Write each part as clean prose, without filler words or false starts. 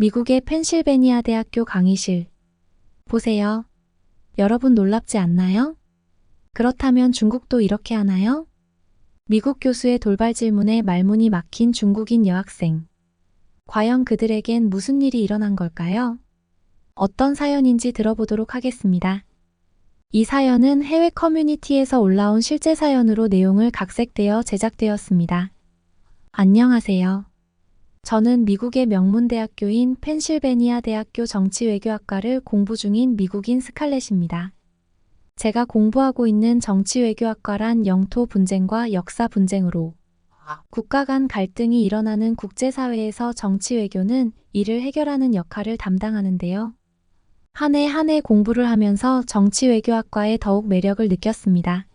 미국의 펜실베니아 대학교 강의실. 보세요. 여러분 놀랍지 않나요? 그렇다면 중국도 이렇게 하나요? 미국 교수의 돌발 질문에 말문이 막힌 중국인 여학생. 과연 그들에겐 무슨 일이 일어난 걸까요? 어떤 사연인지 들어보도록 하겠습니다. 이 사연은 해외 커뮤니티에서 올라온 실제 사연으로 내용을 각색되어 제작되었습니다. 안녕하세요. 저는 미국의 명문대학교인 펜실베니아 대학교 정치외교학과를 공부 중인 미국인 스칼렛입니다. 제가 공부하고 있는 정치외교학과란 영토 분쟁과 역사 분쟁으로 국가 간 갈등이 일어나는 국제사회에서 정치외교는 이를 해결하는 역할을 담당하는데요. 한 해 공부를 하면서 정치외교학과에 더욱 매력을 느꼈습니다.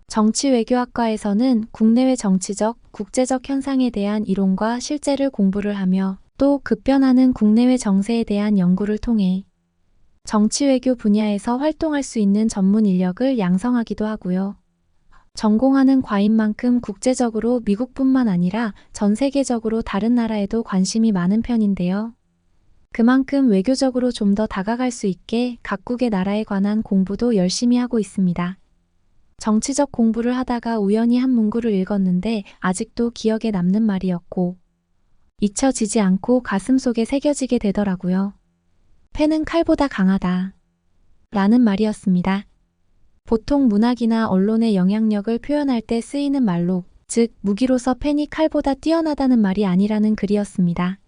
정치외교학과에서는 국내외 정치적, 국제적 현상에 대한 이론과 실제를 공부를 하며 또 급변하는 국내외 정세에 대한 연구를 통해 정치외교 분야에서 활동할 수 있는 전문 인력을 양성하기도 하고요. 전공하는 과인 만큼 국제적으로 미국뿐만 아니라 전 세계적으로 다른 나라에도 관심이 많은 편인데요. 그만큼 외교적으로 좀 더 다가갈 수 있게 각국의 나라에 관한 공부도 열심히 하고 있습니다. 정치적 공부를 하다가 우연히 한 문구를 읽었는데 아직도 기억에 남는 말이었고 잊혀지지 않고 가슴속에 새겨지게 되더라고요. 펜은 칼보다 강하다. 라는 말이었습니다. 보통 문학이나 언론의 영향력을 표현할 때 쓰이는 말로, 즉 무기로서 펜이 칼보다 뛰어나다는 말이 아니라는 글이었습니다.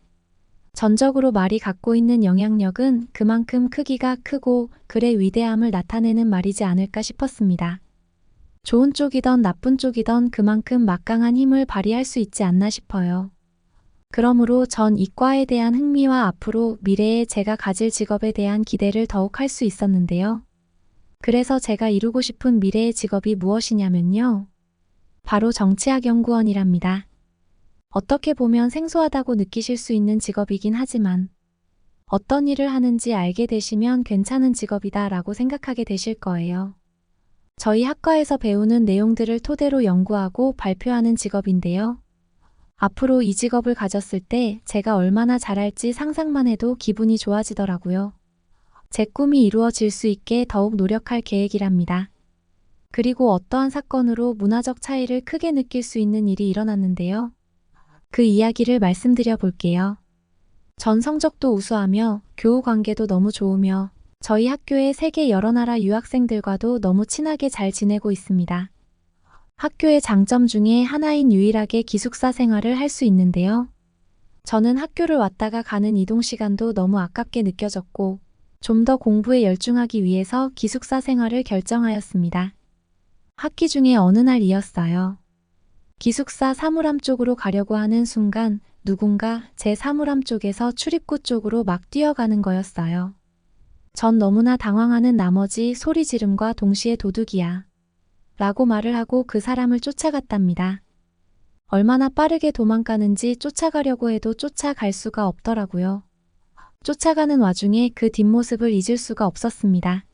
전적으로 말이 갖고 있는 영향력은 그만큼 크기가 크고 글의 위대함을 나타내는 말이지 않을까 싶었습니다. 좋은 쪽이던 나쁜 쪽이던 그만큼 막강한 힘을 발휘할 수 있지 않나 싶어요. 그러므로 전 이과에 대한 흥미와 앞으로 미래에 제가 가질 직업에 대한 기대를 더욱 할 수 있었는데요. 그래서 제가 이루고 싶은 미래의 직업이 무엇이냐면요. 바로 정치학 연구원이랍니다. 어떻게 보면 생소하다고 느끼실 수 있는 직업이긴 하지만 어떤 일을 하는지 알게 되시면 괜찮은 직업이다 라고 생각하게 되실 거예요. 저희 학과에서 배우는 내용들을 토대로 연구하고 발표하는 직업인데요. 앞으로 이 직업을 가졌을 때 제가 얼마나 잘할지 상상만 해도 기분이 좋아지더라고요. 제 꿈이 이루어질 수 있게 더욱 노력할 계획이랍니다. 그리고 어떠한 사건으로 문화적 차이를 크게 느낄 수 있는 일이 일어났는데요. 그 이야기를 말씀드려 볼게요. 전 성적도 우수하며 교우 관계도 너무 좋으며 저희 학교의 세계 여러 나라 유학생들과도 너무 친하게 잘 지내고 있습니다. 학교의 장점 중에 하나인 유일하게 기숙사 생활을 할 수 있는데요. 저는 학교를 왔다가 가는 이동 시간도 너무 아깝게 느껴졌고 좀 더 공부에 열중하기 위해서 기숙사 생활을 결정하였습니다. 학기 중에 어느 날이었어요. 기숙사 사물함 쪽으로 가려고 하는 순간 누군가 제 사물함 쪽에서 출입구 쪽으로 막 뛰어가는 거였어요. 전 너무나 당황하는 나머지 소리 지름과 동시에 도둑이야 라고 말을 하고 그 사람을 쫓아갔답니다. 얼마나 빠르게 도망가는지 쫓아가려고 해도 쫓아갈 수가 없더라고요. 쫓아가는 와중에 그 뒷모습을 잊을 수가 없었습니다.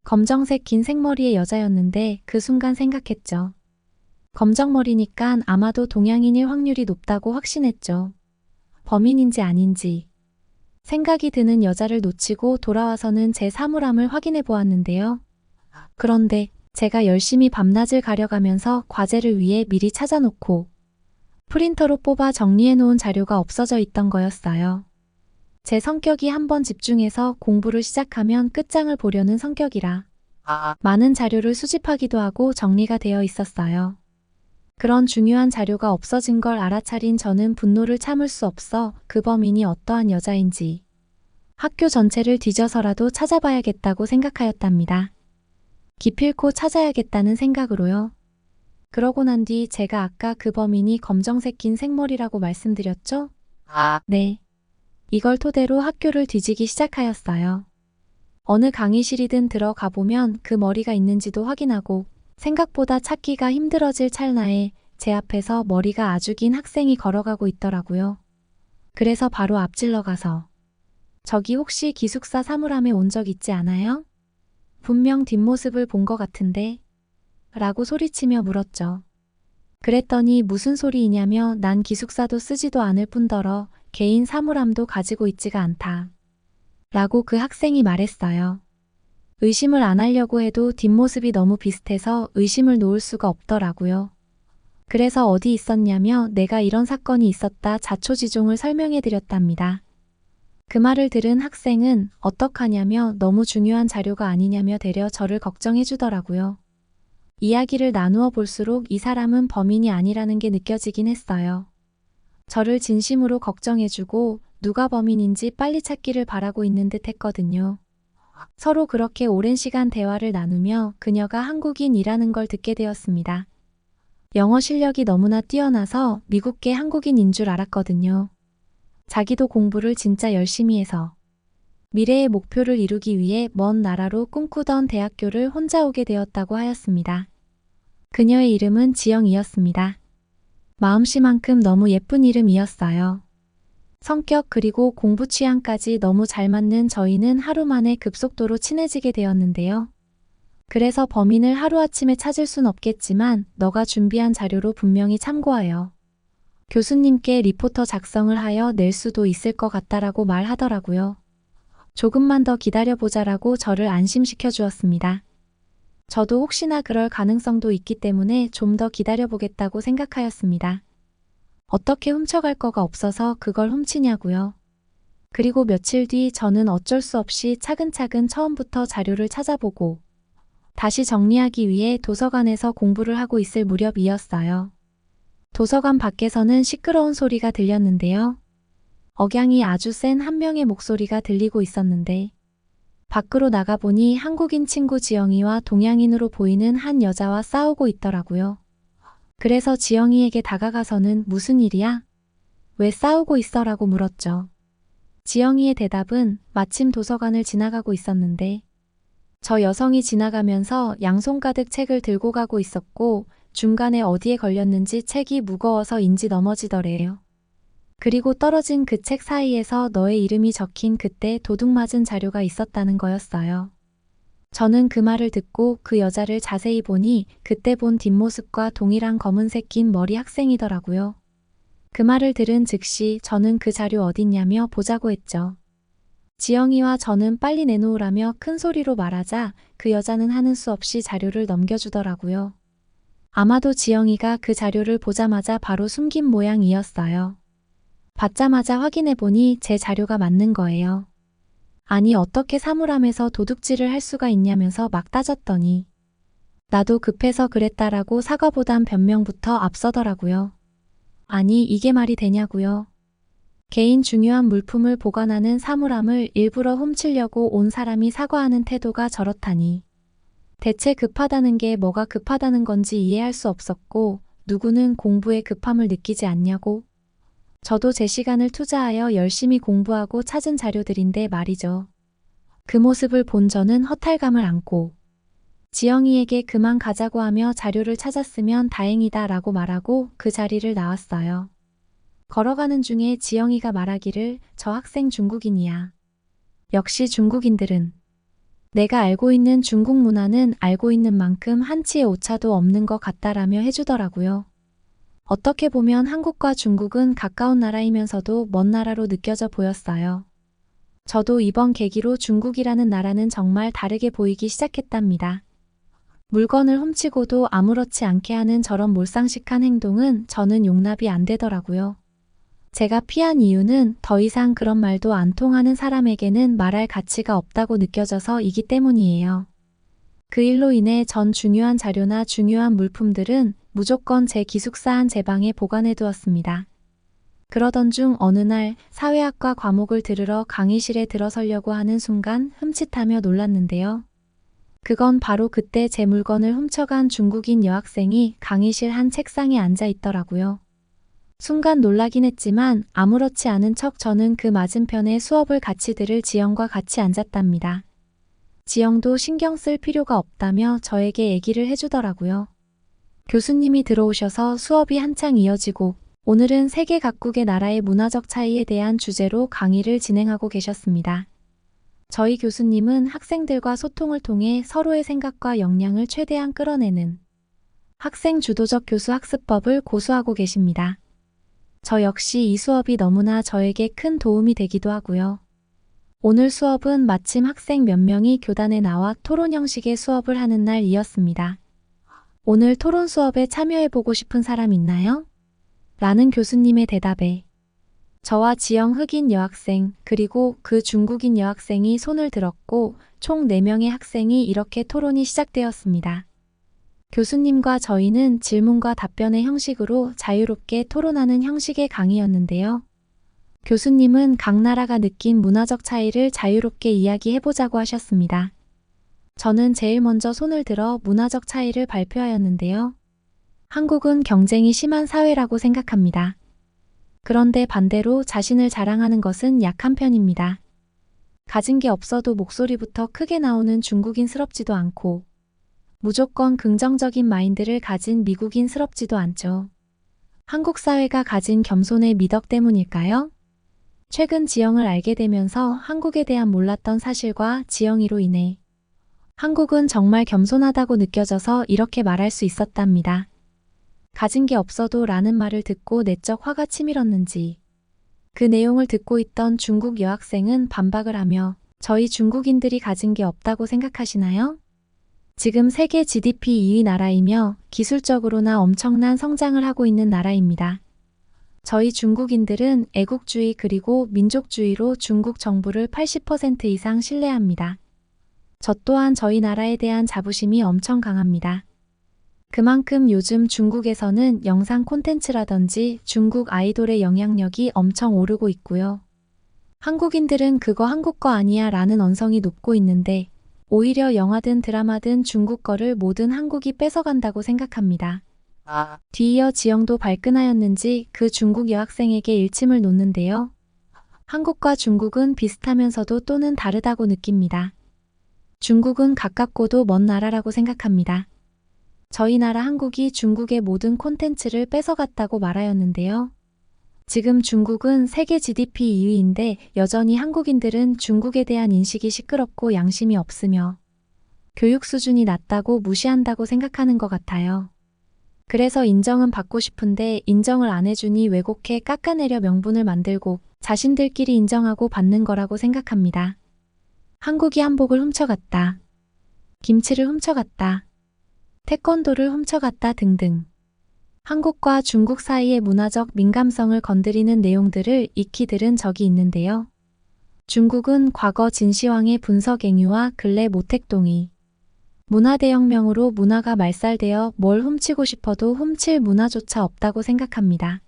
검정색 긴 생머리의 여자였는데 그 순간 생각했죠. 검정머리니깐 아마도 동양인일 확률이 높다고 확신했죠. 범인인지 아닌지. 생각이 드는 여자를 놓치고 돌아와서는 제 사물함을 확인해 보았는데요. 그런데 제가 열심히 밤낮을 가려가면서 과제를 위해 미리 찾아놓고 프린터로 뽑아 정리해 놓은 자료가 없어져 있던 거였어요. 제 성격이 한번 집중해서 공부를 시작하면 끝장을 보려는 성격이라 많은 자료를 수집하기도 하고 정리가 되어 있었어요. 그런 중요한 자료가 없어진 걸 알아차린 저는 분노를 참을 수 없어 그 범인이 어떠한 여자인지 학교 전체를 뒤져서라도 찾아봐야겠다고 생각하였답니다. 기필코 찾아야겠다는 생각으로요. 그러고 난 뒤 제가 아까 그 범인이 검정색 긴 생머리라고 말씀드렸죠? 네. 이걸 토대로 학교를 뒤지기 시작하였어요. 어느 강의실이든 들어가 보면 그 머리가 있는지도 확인하고 생각보다 찾기가 힘들어질 찰나에 제 앞에서 머리가 아주 긴 학생이 걸어가고 있더라고요. 그래서 바로 앞질러 가서 저기 혹시 기숙사 사물함에 온 적 있지 않아요? 분명 뒷모습을 본 것 같은데 라고 소리치며 물었죠. 그랬더니 무슨 소리이냐며 난 기숙사도 쓰지도 않을 뿐더러 개인 사물함도 가지고 있지가 않다. 라고 그 학생이 말했어요. 의심을 안 하려고 해도 뒷모습이 너무 비슷해서 의심을 놓을 수가 없더라고요. 그래서 어디 있었냐며 내가 이런 사건이 있었다 자초지종을 설명해 드렸답니다. 그 말을 들은 학생은 어떡하냐며 너무 중요한 자료가 아니냐며 되려 저를 걱정해 주더라고요. 이야기를 나누어 볼수록 이 사람은 범인이 아니라는 게 느껴지긴 했어요. 저를 진심으로 걱정해주고 누가 범인인지 빨리 찾기를 바라고 있는 듯 했거든요. 서로 그렇게 오랜 시간 대화를 나누며 그녀가 한국인이라는 걸 듣게 되었습니다. 영어 실력이 너무나 뛰어나서 미국계 한국인인 줄 알았거든요. 자기도 공부를 진짜 열심히 해서 미래의 목표를 이루기 위해 먼 나라로 꿈꾸던 대학교를 혼자 오게 되었다고 하였습니다. 그녀의 이름은 지영이었습니다. 마음씨만큼 너무 예쁜 이름이었어요. 성격 그리고 공부 취향까지 너무 잘 맞는 저희는 하루 만에 급속도로 친해지게 되었는데요. 그래서 범인을 하루아침에 찾을 순 없겠지만 너가 준비한 자료로 분명히 참고하여 교수님께 리포터 작성을 하여 낼 수도 있을 것 같다라고 말하더라고요. 조금만 더 기다려보자라고 저를 안심시켜 주었습니다. 저도 혹시나 그럴 가능성도 있기 때문에 좀 더 기다려보겠다고 생각하였습니다. 어떻게 훔쳐갈 거가 없어서 그걸 훔치냐고요. 그리고 며칠 뒤 저는 어쩔 수 없이 차근차근 처음부터 자료를 찾아보고 다시 정리하기 위해 도서관에서 공부를 하고 있을 무렵이었어요. 도서관 밖에서는 시끄러운 소리가 들렸는데요. 억양이 아주 센 한 명의 목소리가 들리고 있었는데 밖으로 나가보니 한국인 친구 지영이와 동양인으로 보이는 한 여자와 싸우고 있더라고요. 그래서 지영이에게 다가가서는 무슨 일이야? 왜 싸우고 있어? 라고 물었죠. 지영이의 대답은 마침 도서관을 지나가고 있었는데 저 여성이 지나가면서 양손 가득 책을 들고 가고 있었고 중간에 어디에 걸렸는지 책이 무거워서인지 넘어지더래요. 그리고 떨어진 그 책 사이에서 너의 이름이 적힌 그때 도둑 맞은 자료가 있었다는 거였어요. 저는 그 말을 듣고 그 여자를 자세히 보니 그때 본 뒷모습과 동일한 검은색 긴 머리 학생이더라고요. 그 말을 들은 즉시 저는 그 자료 어딨냐며 보자고 했죠. 지영이와 저는 빨리 내놓으라며 큰 소리로 말하자 그 여자는 하는 수 없이 자료를 넘겨주더라고요. 아마도 지영이가 그 자료를 보자마자 바로 숨긴 모양이었어요. 받자마자 확인해보니 제 자료가 맞는 거예요. 아니 어떻게 사물함에서 도둑질을 할 수가 있냐면서 막 따졌더니 나도 급해서 그랬다라고 사과보단 변명부터 앞서더라고요. 아니 이게 말이 되냐고요. 개인 중요한 물품을 보관하는 사물함을 일부러 훔치려고 온 사람이 사과하는 태도가 저렇다니. 대체 급하다는 게 뭐가 급하다는 건지 이해할 수 없었고 누구는 공부에 급함을 느끼지 않냐고. 저도 제 시간을 투자하여 열심히 공부하고 찾은 자료들인데 말이죠. 그 모습을 본 저는 허탈감을 안고 지영이에게 그만 가자고 하며 자료를 찾았으면 다행이다 라고 말하고 그 자리를 나왔어요. 걸어가는 중에 지영이가 말하기를 저 학생 중국인이야. 역시 중국인들은 내가 알고 있는 중국 문화는 알고 있는 만큼 한치의 오차도 없는 것 같다라며 해주더라고요. 어떻게 보면 한국과 중국은 가까운 나라이면서도 먼 나라로 느껴져 보였어요. 저도 이번 계기로 중국이라는 나라는 정말 다르게 보이기 시작했답니다. 물건을 훔치고도 아무렇지 않게 하는 저런 몰상식한 행동은 저는 용납이 안 되더라고요. 제가 피한 이유는 더 이상 그런 말도 안 통하는 사람에게는 말할 가치가 없다고 느껴져서이기 때문이에요. 그 일로 인해 전 중요한 자료나 중요한 물품들은 무조건 제 기숙사 한 제 방에 보관해 두었습니다. 그러던 중 어느 날 사회학과 과목을 들으러 강의실에 들어서려고 하는 순간 흠칫하며 놀랐는데요. 그건 바로 그때 제 물건을 훔쳐간 중국인 여학생이 강의실 한 책상에 앉아 있더라고요. 순간 놀라긴 했지만 아무렇지 않은 척 저는 그 맞은편에 수업을 같이 들을 지영과 같이 앉았답니다. 지영도 신경 쓸 필요가 없다며 저에게 얘기를 해주더라고요. 교수님이 들어오셔서 수업이 한창 이어지고 오늘은 세계 각국의 나라의 문화적 차이에 대한 주제로 강의를 진행하고 계셨습니다. 저희 교수님은 학생들과 소통을 통해 서로의 생각과 역량을 최대한 끌어내는 학생 주도적 교수 학습법을 고수하고 계십니다. 저 역시 이 수업이 너무나 저에게 큰 도움이 되기도 하고요. 오늘 수업은 마침 학생 몇 명이 교단에 나와 토론 형식의 수업을 하는 날이었습니다. 오늘 토론 수업에 참여해보고 싶은 사람 있나요? 라는 교수님의 대답에 저와 지영 흑인 여학생 그리고 그 중국인 여학생이 손을 들었고 총 4명의 학생이 이렇게 토론이 시작되었습니다. 교수님과 저희는 질문과 답변의 형식으로 자유롭게 토론하는 형식의 강의였는데요. 교수님은 각 나라가 느낀 문화적 차이를 자유롭게 이야기해보자고 하셨습니다. 저는 제일 먼저 손을 들어 문화적 차이를 발표하였는데요. 한국은 경쟁이 심한 사회라고 생각합니다. 그런데 반대로 자신을 자랑하는 것은 약한 편입니다. 가진 게 없어도 목소리부터 크게 나오는 중국인스럽지도 않고 무조건 긍정적인 마인드를 가진 미국인스럽지도 않죠. 한국 사회가 가진 겸손의 미덕 때문일까요? 최근 지영을 알게 되면서 한국에 대한 몰랐던 사실과 지영이로 인해 한국은 정말 겸손하다고 느껴져서 이렇게 말할 수 있었답니다. 가진 게 없어도 라는 말을 듣고 내적 화가 치밀었는지 그 내용을 듣고 있던 중국 여학생은 반박을 하며 저희 중국인들이 가진 게 없다고 생각하시나요? 지금 세계 GDP 2위 나라이며 기술적으로나 엄청난 성장을 하고 있는 나라입니다. 저희 중국인들은 애국주의 그리고 민족주의로 중국 정부를 80% 이상 신뢰합니다. 저 또한 저희 나라에 대한 자부심이 엄청 강합니다. 그만큼 요즘 중국에서는 영상 콘텐츠라든지 중국 아이돌의 영향력이 엄청 오르고 있고요. 한국인들은 그거 한국 거 아니야 라는 언성이 높고 있는데 오히려 영화든 드라마든 중국 거를 모든 한국이 뺏어간다고 생각합니다. 뒤이어 지영도 발끈하였는지 그 중국 여학생에게 일침을 놓는데요. 한국과 중국은 비슷하면서도 또는 다르다고 느낍니다. 중국은 가깝고도 먼 나라라고 생각합니다. 저희 나라 한국이 중국의 모든 콘텐츠를 뺏어갔다고 말하였는데요. 지금 중국은 세계 GDP 2위인데 여전히 한국인들은 중국에 대한 인식이 시끄럽고 양심이 없으며 교육 수준이 낮다고 무시한다고 생각하는 것 같아요. 그래서 인정은 받고 싶은데 인정을 안 해주니 왜곡해 깎아내려 명분을 만들고 자신들끼리 인정하고 받는 거라고 생각합니다. 한국이 한복을 훔쳐갔다. 김치를 훔쳐갔다. 태권도를 훔쳐갔다 등등. 한국과 중국 사이의 문화적 민감성을 건드리는 내용들을 익히 들은 적이 있는데요. 중국은 과거 진시황의 분서갱유와 근래 모택동의, 문화대혁명으로 문화가 말살되어 뭘 훔치고 싶어도 훔칠 문화조차 없다고 생각합니다.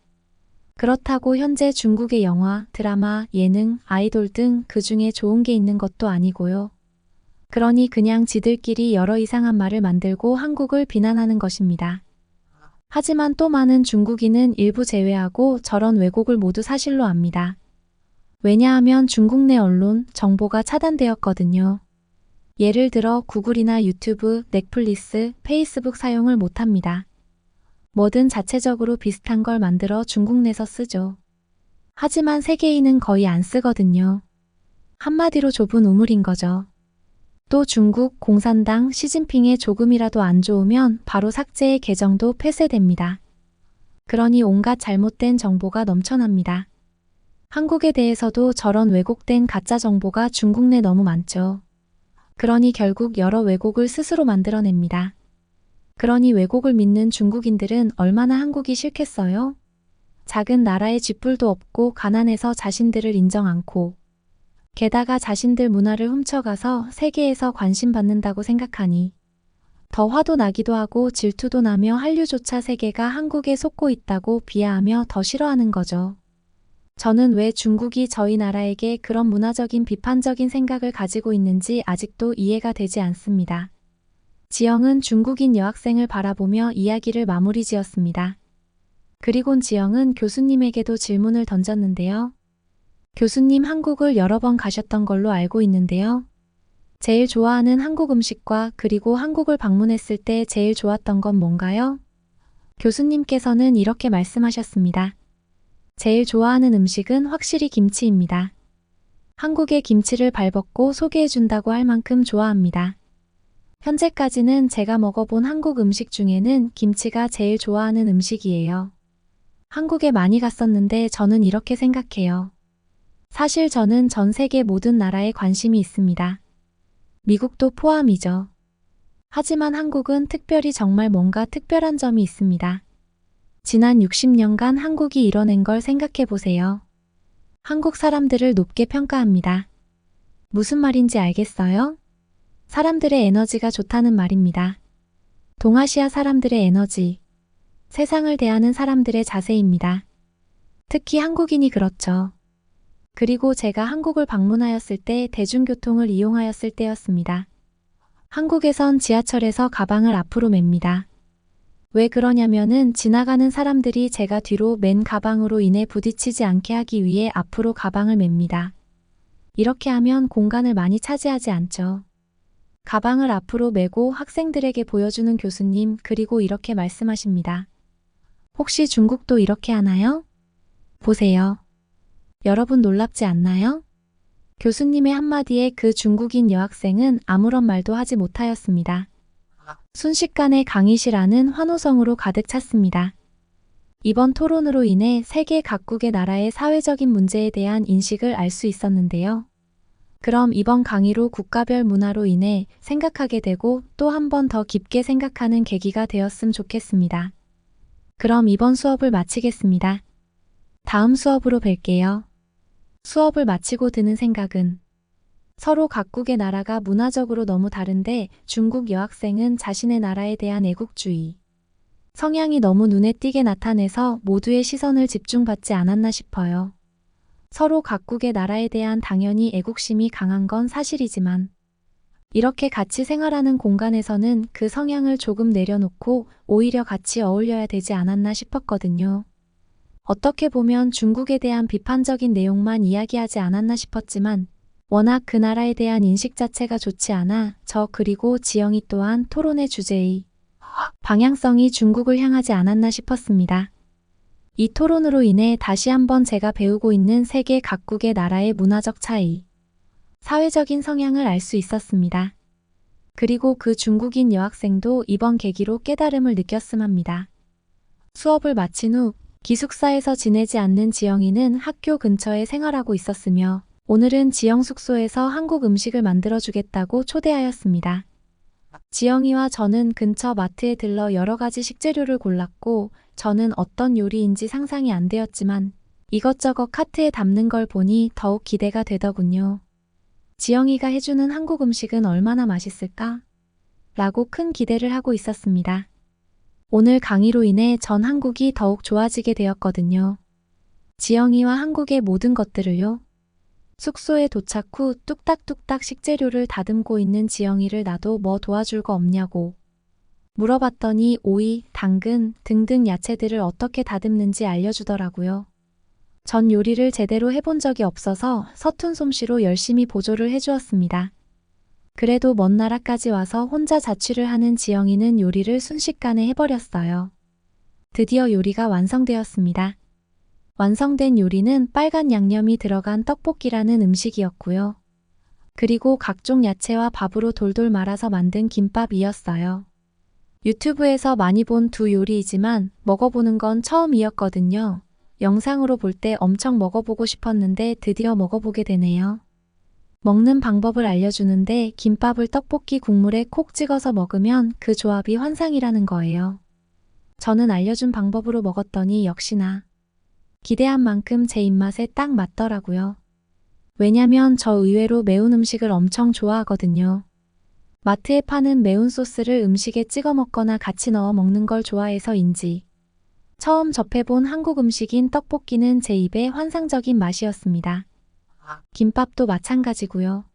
그렇다고 현재 중국의 영화, 드라마, 예능, 아이돌 등 그 중에 좋은 게 있는 것도 아니고요. 그러니 그냥 지들끼리 여러 이상한 말을 만들고 한국을 비난하는 것입니다. 하지만 또 많은 중국인은 일부 제외하고 저런 왜곡을 모두 사실로 압니다. 왜냐하면 중국 내 언론, 정보가 차단되었거든요. 예를 들어 구글이나 유튜브, 넷플릭스, 페이스북 사용을 못합니다. 뭐든 자체적으로 비슷한 걸 만들어 중국 내서 쓰죠. 하지만 세계인은 거의 안 쓰거든요. 한마디로 좁은 우물인 거죠. 또 중국 공산당 시진핑에 조금이라도 안 좋으면 바로 삭제의 계정도 폐쇄됩니다. 그러니 온갖 잘못된 정보가 넘쳐납니다. 한국에 대해서도 저런 왜곡된 가짜 정보가 중국 내 너무 많죠. 그러니 결국 여러 왜곡을 스스로 만들어냅니다. 그러니 왜곡을 믿는 중국인들은 얼마나 한국이 싫겠어요? 작은 나라에 쥐뿔도 없고 가난해서 자신들을 인정 않고 게다가 자신들 문화를 훔쳐가서 세계에서 관심받는다고 생각하니 더 화도 나기도 하고 질투도 나며 한류조차 세계가 한국에 속고 있다고 비하하며 더 싫어하는 거죠. 저는 왜 중국이 저희 나라에게 그런 문화적인 비판적인 생각을 가지고 있는지 아직도 이해가 되지 않습니다. 지영은 중국인 여학생을 바라보며 이야기를 마무리 지었습니다. 그리곤 지영은 교수님에게도 질문을 던졌는데요. 교수님 한국을 여러 번 가셨던 걸로 알고 있는데요. 제일 좋아하는 한국 음식과 그리고 한국을 방문했을 때 제일 좋았던 건 뭔가요? 교수님께서는 이렇게 말씀하셨습니다. 제일 좋아하는 음식은 확실히 김치입니다. 한국의 김치를 발벗고 소개해준다고 할 만큼 좋아합니다. 현재까지는 제가 먹어본 한국 음식 중에는 김치가 제일 좋아하는 음식이에요. 한국에 많이 갔었는데 저는 이렇게 생각해요. 사실 저는 전 세계 모든 나라에 관심이 있습니다. 미국도 포함이죠. 하지만 한국은 특별히 정말 뭔가 특별한 점이 있습니다. 지난 60년간 한국이 이뤄낸 걸 생각해 보세요. 한국 사람들을 높게 평가합니다. 무슨 말인지 알겠어요? 사람들의 에너지가 좋다는 말입니다. 동아시아 사람들의 에너지, 세상을 대하는 사람들의 자세입니다. 특히 한국인이 그렇죠. 그리고 제가 한국을 방문하였을 때 대중교통을 이용하였을 때였습니다. 한국에선 지하철에서 가방을 앞으로 맵니다. 왜 그러냐면은 지나가는 사람들이 제가 뒤로 맨 가방으로 인해 부딪히지 않게 하기 위해 앞으로 가방을 맵니다. 이렇게 하면 공간을 많이 차지하지 않죠. 가방을 앞으로 메고 학생들에게 보여주는 교수님, 그리고 이렇게 말씀하십니다. 혹시 중국도 이렇게 하나요? 보세요. 여러분 놀랍지 않나요? 교수님의 한마디에 그 중국인 여학생은 아무런 말도 하지 못하였습니다. 순식간에 강의실 안은 환호성으로 가득 찼습니다. 이번 토론으로 인해 세계 각국의 나라의 사회적인 문제에 대한 인식을 알 수 있었는데요. 그럼 이번 강의로 국가별 문화로 인해 생각하게 되고 또 한 번 더 깊게 생각하는 계기가 되었으면 좋겠습니다. 그럼 이번 수업을 마치겠습니다. 다음 수업으로 뵐게요. 수업을 마치고 드는 생각은 서로 각국의 나라가 문화적으로 너무 다른데 중국 여학생은 자신의 나라에 대한 애국주의, 성향이 너무 눈에 띄게 나타내서 모두의 시선을 집중받지 않았나 싶어요. 서로 각국의 나라에 대한 당연히 애국심이 강한 건 사실이지만 이렇게 같이 생활하는 공간에서는 그 성향을 조금 내려놓고 오히려 같이 어울려야 되지 않았나 싶었거든요. 어떻게 보면 중국에 대한 비판적인 내용만 이야기하지 않았나 싶었지만 워낙 그 나라에 대한 인식 자체가 좋지 않아 저 그리고 지영이 또한 토론의 주제의 방향성이 중국을 향하지 않았나 싶었습니다. 이 토론으로 인해 다시 한번 제가 배우고 있는 세계 각국의 나라의 문화적 차이, 사회적인 성향을 알 수 있었습니다. 그리고 그 중국인 여학생도 이번 계기로 깨달음을 느꼈음 합니다. 수업을 마친 후 기숙사에서 지내지 않는 지영이는 학교 근처에 생활하고 있었으며 오늘은 지영 숙소에서 한국 음식을 만들어주겠다고 초대하였습니다. 지영이와 저는 근처 마트에 들러 여러 가지 식재료를 골랐고 저는 어떤 요리인지 상상이 안 되었지만 이것저것 카트에 담는 걸 보니 더욱 기대가 되더군요. 지영이가 해주는 한국 음식은 얼마나 맛있을까? 라고 큰 기대를 하고 있었습니다. 오늘 강의로 인해 전 한국이 더욱 좋아지게 되었거든요. 지영이와 한국의 모든 것들을요. 숙소에 도착 후 뚝딱뚝딱 식재료를 다듬고 있는 지영이를 나도 뭐 도와줄 거 없냐고 물어봤더니 오이, 당근 등등 야채들을 어떻게 다듬는지 알려주더라고요. 전 요리를 제대로 해본 적이 없어서 서툰 솜씨로 열심히 보조를 해주었습니다. 그래도 먼 나라까지 와서 혼자 자취를 하는 지영이는 요리를 순식간에 해버렸어요. 드디어 요리가 완성되었습니다. 완성된 요리는 빨간 양념이 들어간 떡볶이라는 음식이었고요. 그리고 각종 야채와 밥으로 돌돌 말아서 만든 김밥이었어요. 유튜브에서 많이 본 두 요리이지만 먹어보는 건 처음이었거든요. 영상으로 볼 때 엄청 먹어보고 싶었는데 드디어 먹어보게 되네요. 먹는 방법을 알려주는데 김밥을 떡볶이 국물에 콕 찍어서 먹으면 그 조합이 환상이라는 거예요. 저는 알려준 방법으로 먹었더니 역시나 기대한 만큼 제 입맛에 딱 맞더라고요. 왜냐면 저 의외로 매운 음식을 엄청 좋아하거든요. 마트에 파는 매운 소스를 음식에 찍어 먹거나 같이 넣어 먹는 걸 좋아해서인지 처음 접해본 한국 음식인 떡볶이는 제 입에 환상적인 맛이었습니다. 김밥도 마찬가지고요.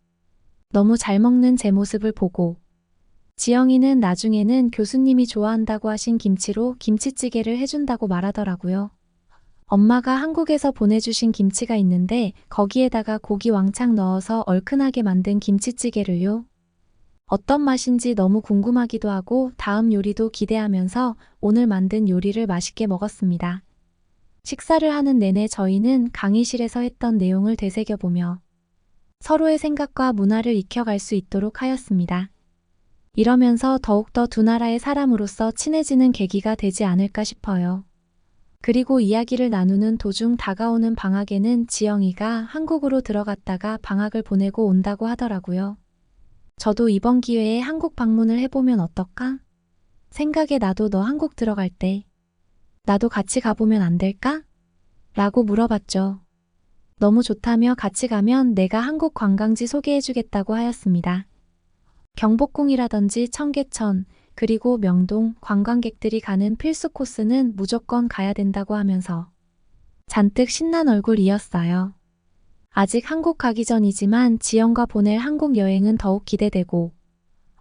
너무 잘 먹는 제 모습을 보고 지영이는 나중에는 교수님이 좋아한다고 하신 김치로 김치찌개를 해준다고 말하더라고요. 엄마가 한국에서 보내주신 김치가 있는데 거기에다가 고기 왕창 넣어서 얼큰하게 만든 김치찌개를요. 어떤 맛인지 너무 궁금하기도 하고 다음 요리도 기대하면서 오늘 만든 요리를 맛있게 먹었습니다. 식사를 하는 내내 저희는 강의실에서 했던 내용을 되새겨보며 서로의 생각과 문화를 익혀갈 수 있도록 하였습니다. 이러면서 더욱더 두 나라의 사람으로서 친해지는 계기가 되지 않을까 싶어요. 그리고 이야기를 나누는 도중 다가오는 방학에는 지영이가 한국으로 들어갔다가 방학을 보내고 온다고 하더라고요. 저도 이번 기회에 한국 방문을 해보면 어떨까? 생각에 나도 너 한국 들어갈 때 나도 같이 가보면 안 될까? 라고 물어봤죠. 너무 좋다며 같이 가면 내가 한국 관광지 소개해주겠다고 하였습니다. 경복궁이라든지 청계천, 그리고 명동 관광객들이 가는 필수 코스는 무조건 가야 된다고 하면서 잔뜩 신난 얼굴이었어요. 아직 한국 가기 전이지만 지영과 보낼 한국 여행은 더욱 기대되고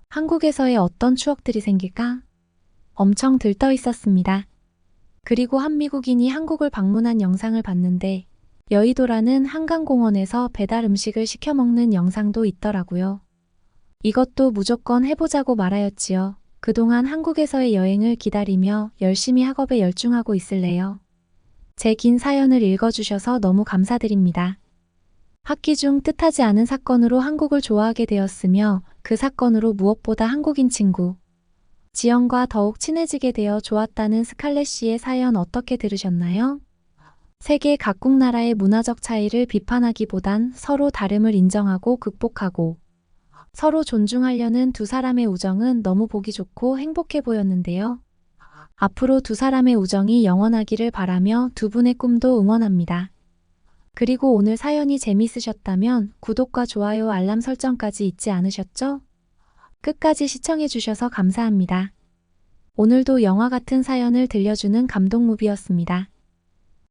한국에서의 어떤 추억들이 생길까? 엄청 들떠 있었습니다. 그리고 한 미국인이 한국을 방문한 영상을 봤는데 여의도라는 한강공원에서 배달 음식을 시켜 먹는 영상도 있더라고요. 이것도 무조건 해보자고 말하였지요. 그동안 한국에서의 여행을 기다리며 열심히 학업에 열중하고 있을래요. 제 긴 사연을 읽어주셔서 너무 감사드립니다. 학기 중 뜻하지 않은 사건으로 한국을 좋아하게 되었으며 그 사건으로 무엇보다 한국인 친구 지영과 더욱 친해지게 되어 좋았다는 스칼렛 씨의 사연 어떻게 들으셨나요? 세계 각국 나라의 문화적 차이를 비판하기보단 서로 다름을 인정하고 극복하고 서로 존중하려는 두 사람의 우정은 너무 보기 좋고 행복해 보였는데요. 앞으로 두 사람의 우정이 영원하기를 바라며 두 분의 꿈도 응원합니다. 그리고 오늘 사연이 재밌으셨다면 구독과 좋아요 알람 설정까지 잊지 않으셨죠? 끝까지 시청해주셔서 감사합니다. 오늘도 영화 같은 사연을 들려주는 감동무비였습니다.